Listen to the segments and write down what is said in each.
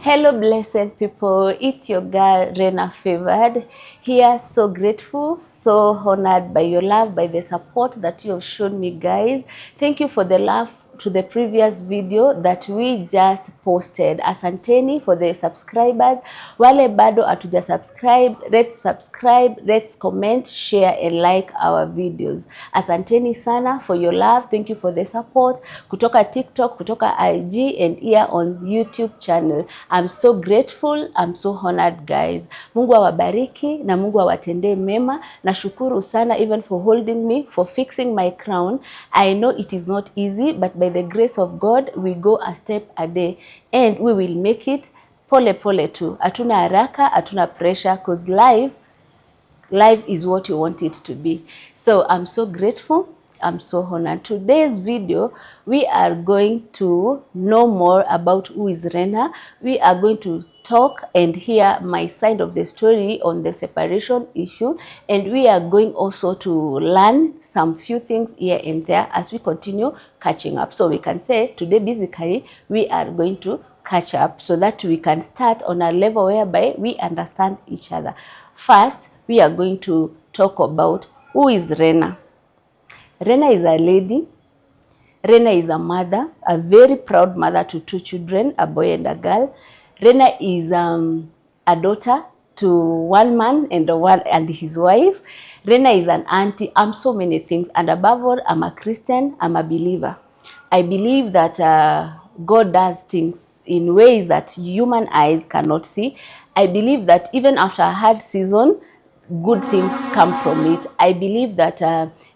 Hello blessed people, it's your girl Raina Favored here. So grateful, so honored by your love, by the support that you have shown me, guys. Thank you for the love to the previous video that we just posted. Asanteni for the subscribers. Wale bado hatuja subscribe, let's comment, share and like our videos. Asanteni sana for your love. Thank you for the support kutoka TikTok, kutoka IG and here on YouTube channel. I'm so grateful, I'm so honored, guys. Mungu awabariki na Mungu awatendee mema. Nashukuru sana even for holding me, for fixing my crown. I know it is not easy, but by the grace of God, we go a step a day and we will make it. Pole pole tu. Hatuna haraka, hatuna pressure, because life is what you want it to be. So I'm so grateful, I'm so honored. Today's video, we are going to know more about who is Raina. We are going to talk and hear my side of the story on the separation issue, and we are going also to learn some few things here and there as we continue catching up. So we can say today basically we are going to catch up so that we can start on a level whereby we understand each other. First, we are going to talk about who is Raina. Raina is a lady. Raina is a mother, a very proud mother to two children, a boy and a girl. Raina is a daughter to one man and his wife. Raina is an auntie. I'm so many things, and above all, I'm a Christian. I'm a believer. I believe that God does things in ways that human eyes cannot see. I believe that even after a hard season, good things come from it. I believe that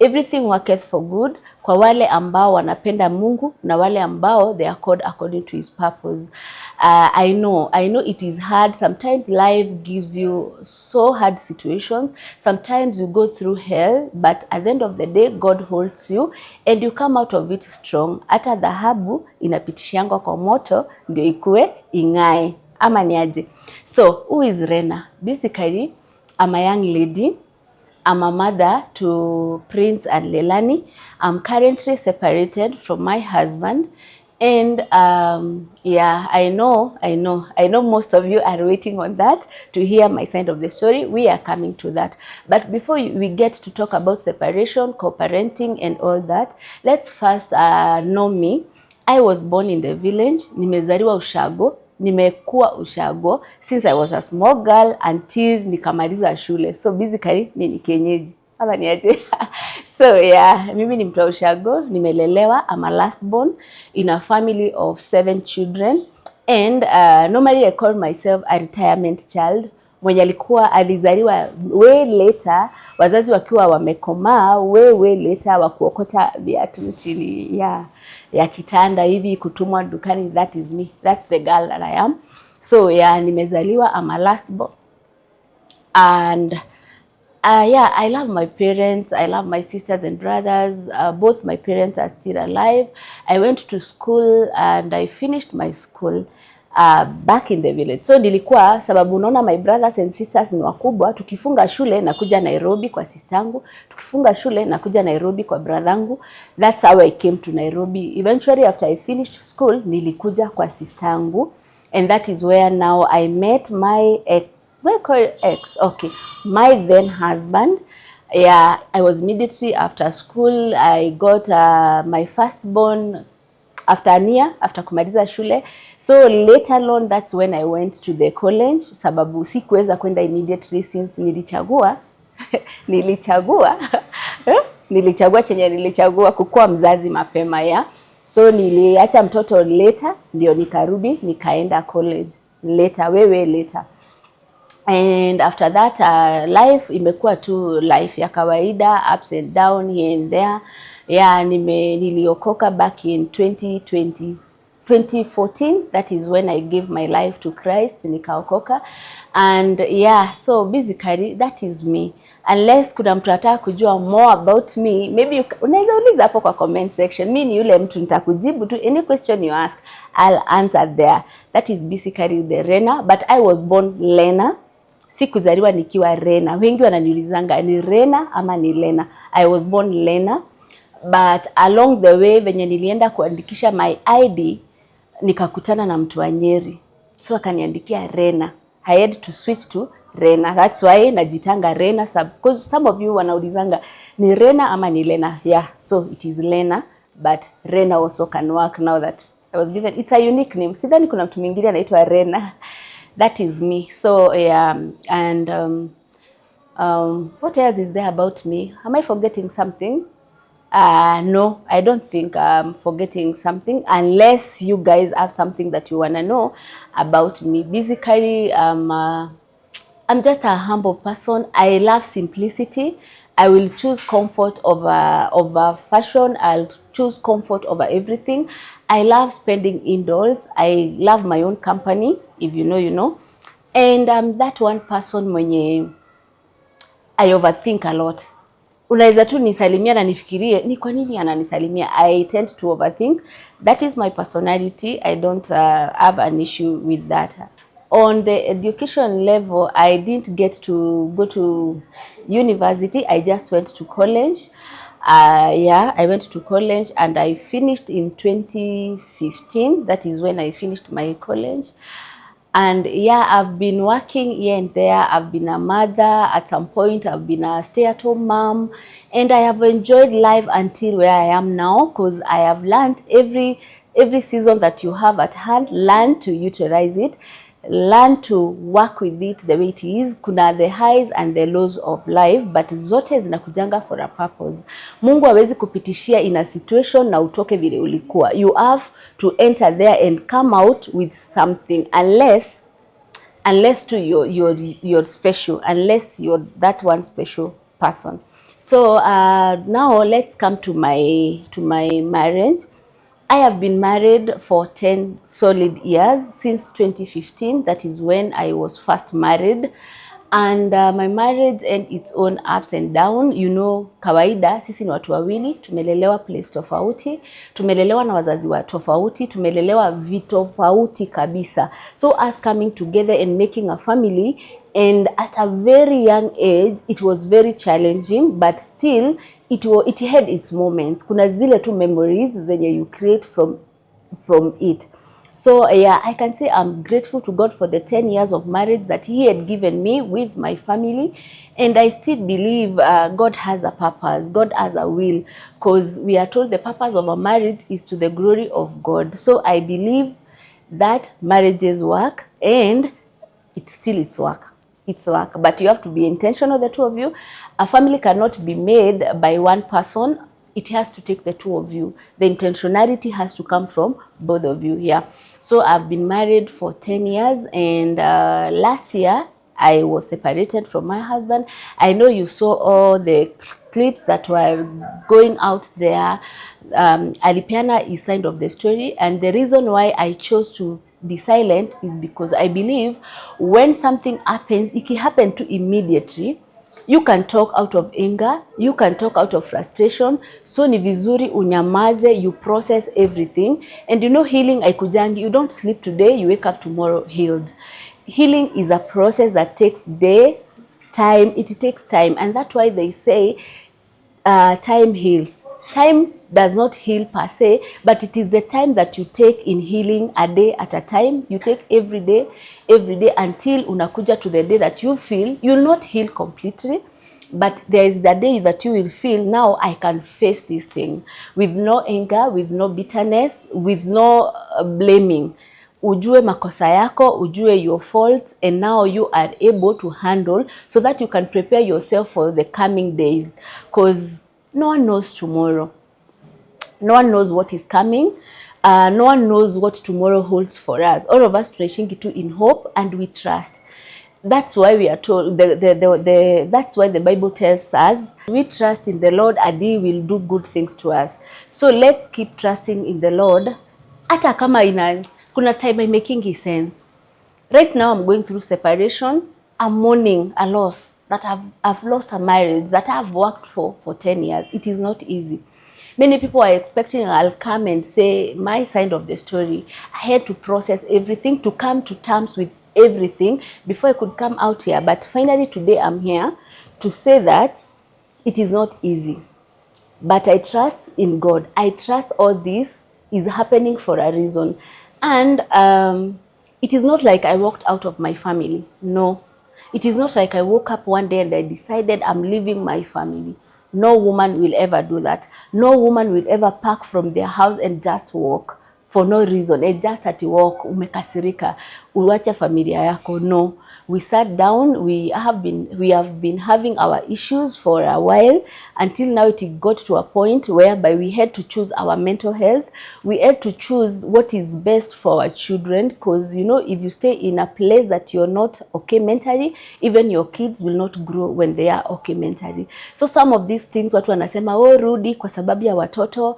everything worketh for good kwa wale ambao wanapenda Mungu na wale ambao they are called according to his purpose. I know it is hard. Sometimes life gives you so hard situations. Sometimes you go through hell, but at the end of the day, God holds you and you come out of it strong. Hata dhahabu inapitishiangwa kwa moto ndio ikue ing'ae. Ama ni aje? So, who is Raina? Basically, I'm a young lady. I'm a mother to Prince and Lelani. I'm currently separated from my husband. And yeah, I know most of you are waiting on that to hear my side of the story. We are coming to that. But before we get to talk about separation, co-parenting and all that, let's first know me. I was born in the village. Nimezaliwa Ushago. Nimekuwa Ushago since I was a small girl until nikamaliza shule. So basically mimi ni kienyeji. Ama ni aje? So yeah, mimi ni mtu wa Ushago, nimelelewa. I'm a last born in a family of 7 children, and normally I call myself a retirement child. Mwenye alikuwa alizaliwa way later, wazazi wakiwa wamekomaa way later, wakuokota viatu chini ya kitanda hivi kutumwa dukani. That is me. That's the girl that I am. So yeah, nimezaliwa, I'm a last born. And yeah, I love my parents. I love my sisters and brothers. Both my parents are still alive. I went to school and I finished my school back in the village. So nilikuwa, sababu unaona my brothers and sisters ni wakubwa, tukifunga shule na kuja Nairobi kwa sistangu, tukifunga shule na kuja Nairobi kwa brothangu. That's how I came to Nairobi. Eventually after I finished school, nilikuja kwa sistangu, and that is where now I met my my then husband. Yeah, I was immediately after school. I got my firstborn after a year after kumaliza shule. So later on, that's when I went to the college, sababu sikuweza kwenda immediately since nilichagua nilichagua kukua mzazi mapema ya. So niliacha mtoto later ndio nikarudi nikaenda college later. And after that life imekuwa tu life ya kawaida, ups and down here and there. Yeah, niliokoka back in 2014. That is when I gave my life to Christ, nikaokoka. And yeah, so basically that is me. Unless kuna mtu anataka kujua more about me, maybe unaweza uliza hapo kwa comment section. Mimi ni yule mtu nitakujibu tu any question you ask, I'll answer there. That is basically the Raina, but I was born Lena. Sikuzaliwa nikiwa Raina. Wengi wananiulizanga ni Raina ama ni Lena. I was born Lena, but along the way venye nilienda kuandikisha my ID nikakutana na mtu wa Nyeri. so akaniandikia Rena. I had to switch to Rena. That's why najitanga Rena, because some of you wanaulizanga ni Rena ama ni Lena. Yeah, so it is Lena, but Rena also can work now that I was given. It's a unique name. Sidhani kuna mtu mwingine anaitwa Rena. That is me. So yeah, and what else is there about me? Am I forgetting something? No, I don't think I'm forgetting something, unless you guys have something that you want to know about me. Basically, I'm just a humble person. I love simplicity. I will choose comfort over fashion. I'll choose comfort over everything. I love spending indoors. I love my own company. If you know, you know. And I'm that one person mwenye I overthink a lot. Unaweza tu nisalimia na nifikirie ni kwa nini ananisalimia. I tend to overthink. That is my personality. I don't have an issue with that. On the education level, I didn't get to go to university. I just went to college. Yeah, I went to college and I finished in 2015. That is when I finished my college. And yeah, I've been working here and there. I've been a mother. At some point, I've been a stay-at-home mom. And I have enjoyed life until where I am now, because I have learned every season that you have at hand, learn to utilize it, learn to work with it the way it is. Kuna the highs and the lows of life, but zote zinakujanga for a purpose. Mungu hawezi kupitishia in a situation na utoke vile ulikuwa. You have to enter there and come out with something, unless to you're special, unless you're that one special person. So now let's come to my marriage. I have been married for 10 solid years, since 2015. That is when I was first married. And my marriage and its own ups and downs. You know, kawaida, sisi ni watu wawili, tumelelewa place tofauti, tumelelewa na wazazi wa tofauti, tumelelewa vitofauti kabisa. So us coming together and making a family, and at a very young age, it was very challenging, but still, it had its moments. Kuna zile tu memories zenye you create from it. So yeah, I can say I'm grateful to God for the 10 years of marriage that He had given me with my family. And I still believe God has a purpose, God has a will, because we are told the purpose of a marriage is to the glory of God. So I believe that marriages work, and it still is work. It's work, but you have to be intentional, the two of you. A family cannot be made by one person. It has to take the two of you. The intentionality has to come from both of you. Yeah. So I've been married for 10 years, and last year I was separated from my husband. I know you saw all the clips that were going out there. Alipiana is side of the story, and the reason why I chose to be silent is because I believe when something happens, it can happen to immediately. You can talk out of anger, you can talk out of frustration. So ni vizuri unyamaze, you process everything. And you know, healing haikujangi. You don't sleep today, you wake up tomorrow healed. Healing is a process that takes time. It takes time, and that's why they say time heals. Time does not heal per se, but it is the time that you take in healing, a day at a time. You take every day until unakuja to the day that you feel you'll not heal completely, but there is the day that you will feel, now I can face this thing with no anger, with no bitterness, with no blaming. Ujue makosa yako, ujue your faults, and now you are able to handle, so that you can prepare yourself for the coming days, because no one knows tomorrow. No one knows what is coming. No one knows what tomorrow holds for us. All of us tunaishi tu in hope, and we trust. That's why we are told, that's why the Bible tells us, we trust in the Lord and He will do good things to us. So let's keep trusting in the Lord. Hata kama kuna time I'm making sense. Right now I'm going through separation. I'm mourning a loss, that I've lost a marriage that I've worked for 10 years. It is not easy. Many people are expecting I'll come and say my side of the story. I had to process everything, to come to terms with everything before I could come out here. But finally today I'm here to say that it is not easy. But I trust in God. I trust all this is happening for a reason. And It is not like I walked out of my family. No. It is not like I woke up one day and I decided I'm leaving my family. No woman will ever do that. No woman will ever pack from their house and just walk for no reason. And just at walk, umekasirika, uwache familia yako. No. We sat down, we have been having our issues for a while, until now it got to a point whereby we had to choose our mental health. We had to choose what is best for our children, because you know, if you stay in a place that you're not okay mentally, even your kids will not grow when they are okay mentally. So some of these things watu wanasema oh rudi kwa sababu ya watoto,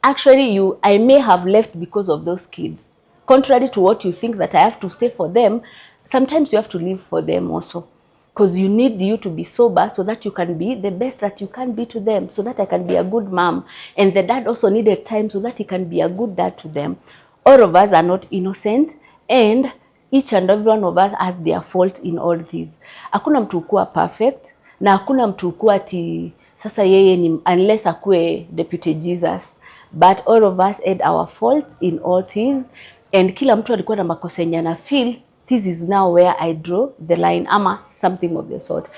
actually I may have left because of those kids. Contrary to what you think that I have to stay for them, sometimes you have to live for them also, because you need you to be sober so that you can be the best that you can be to them, so that I can be a good mom. And the dad also needed time so that he can be a good dad to them. All of us are not innocent, and each and every one of us has their fault in all this. Hakuna mtu kuwa perfect, na hakuna mtu kuwa ati sasa yeye ni, unless akue Deputy Jesus. But all of us had our faults in all things, and kila mtu alikuwa na makosa yenye ana feel this is now where I draw the line, ama something of the sort.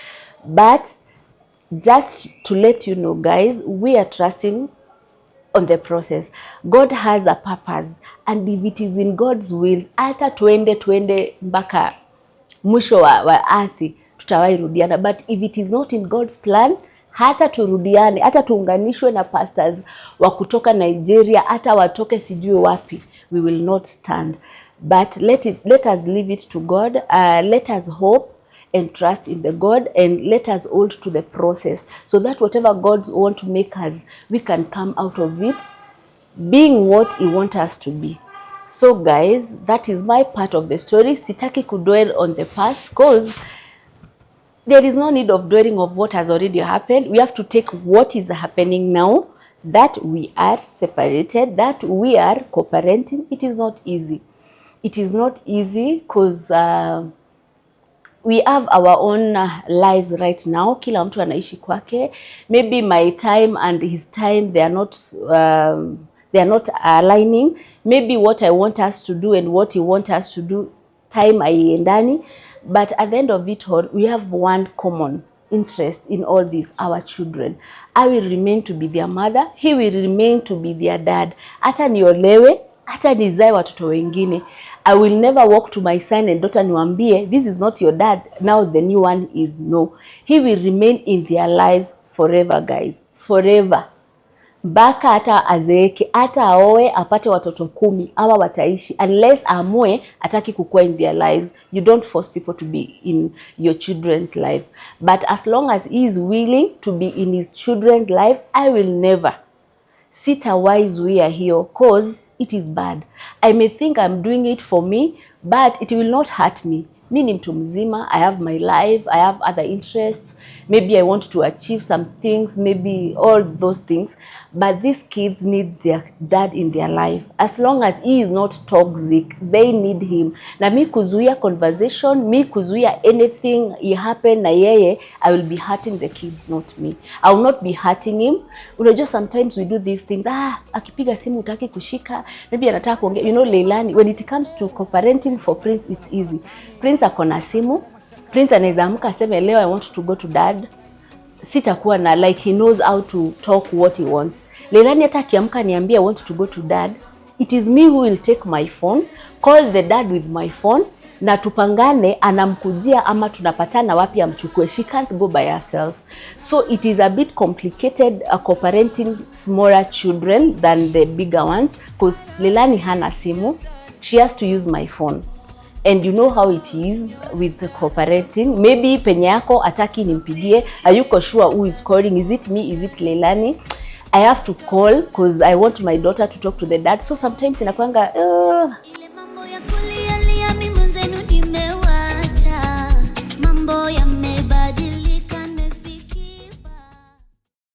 But just to let you know guys, we are trusting on the process. God has a purpose, and if it is in God's will, hata tuende mpaka mwisho wa earth tutawahi rudiana. But if it is not in God's plan, hata turudiane, hata tuunganishwe na pastors wa kutoka Nigeria, hata watoke sijui wapi, we will not stand. But let us leave it to God. Let us hope and trust in the God, and let us hold to the process, so that whatever God wants to make us, we can come out of it being what He wants us to be. So guys, that is my part of the story. Sitaki kudwell on the past, because there is no need of dwelling of what has already happened. We have to take what is happening now, that we are separated, that we are co-parenting. It is not easy. It is not easy, because we have our own lives right now. Kila mtu anaishi kwake. Maybe my time and his time, they are not aligning. Maybe what I want us to do and what he wants us to do, time haiendani. But at the end of it all, we have one common interest in all this, our children. I will remain to be their mother. He will remain to be their dad. Hata niolewe, hata nizae watoto wengine, I will never walk to my son and daughter niwaambie this is not your dad, now the new one is. No. He will remain in their lives forever guys, forever. Mpaka hata azeeke, hata aoe apate watoto 10, hawa wataishi, unless amue ataki kukua in their lives. You don't force people to be in your children's life. But as long as he is willing to be in his children's life, I will never sitawai we are here, cause it is bad. I may think I'm doing it for me, but it will not hurt me. Mi ni mtu mzima, I have my life, I have other interests. Maybe I want to achieve some things, maybe all those things. But these kids need their dad in their life. As long as he is not toxic, they need him. Na mi kuzuia conversation, mi kuzuia anything it happen na yeye, I will be hurting the kids, not me. I will not be hurting him. Unajua sometimes we do these things. Akipiga simu utaki kushika, maybe anataka kuongea. You know, Leilani, when it comes to co-parenting for Prince, it's easy. Prince akona simu. Prince anaweza amka aseme leo I want to go to dad. Sitakuwa na like he knows how to talk what he wants. Leilani hata akiamka niambie I want to go to dad, it is me who will take my phone, call the dad with my phone, na tupangane anamkujia ama tunapatana wapi amchukue. She can't go by herself. So it is a bit complicated co-parenting smaller children than the bigger ones, because Leilani hana simu, she has to use my phone. And you know how it is with cooperating. Maybe penye yako ataki nimpigie, ayuko sure who is calling, is it me, is it Leilani? I have to call because I want my daughter to talk to the dad. So sometimes inakuanga